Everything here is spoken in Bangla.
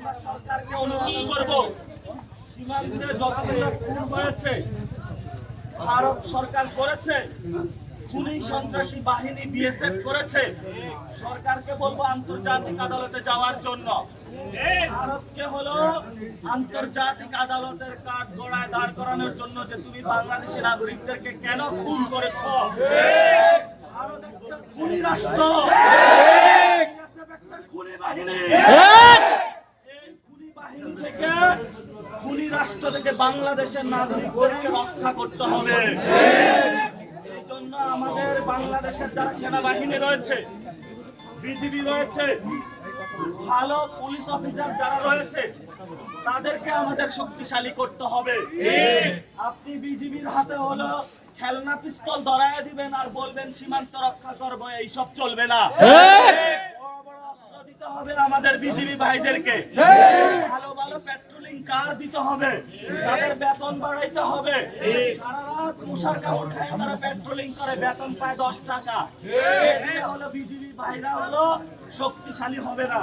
আমরা সরকারকে অনুরোধ করব, সীমান্তে যতগুলো খুন হয়েছে ভারত সরকার করেছে, খুনি সন্ত্রাসী বাহিনী বিএসএফ করেছে, সরকারকে বলবো আন্তর্জাতিক আদালতে যাওয়ার জন্য। ভারতকে হলো আন্তর্জাতিক আদালতের কাঠ গড়ায় দাঁড় করানোর জন্য যে তুমি বাংলাদেশি নাগরিকদেরকে কেন খুন করেছো। ভারত একটা খুনি রাষ্ট্র, বিএসএফ একটা খুনি বাহিনী। এই খুনি বাহিনী থেকে, খুনি রাষ্ট্র থেকে বাংলাদেশের নাগরিকদেরকে রক্ষা করতে হবে। এই জন্য আমাদের বাংলাদেশের যারা সেনাবাহিনী রয়েছে, বিজিবি রয়েছে, ভালো পুলিশ অফিসার যারা রয়েছে, তাদেরকে আমাদের শক্তিশালী করতে হবে। আপনি বিজিবির হাতে হলো খেলনা পিস্তল ধরায় দিবেন আর বলবেন সীমান্ত রক্ষা করবো, এইসব চলবে না। বড় বড় অস্ত্র দিতে হবে আমাদের বিজিবি ভাইদেরকে, ভালো ভালো পেট্রোলিং কার দিতে হবে, তাদের বেতন বাড়াইতে হবে। সারা রাত মশার কামড় খায় তারা পেট্রোলিং করে, বেতন পায় 10 টাকা। হলো বিজিবি ভাইরা হলো শক্তিশালী হবে না।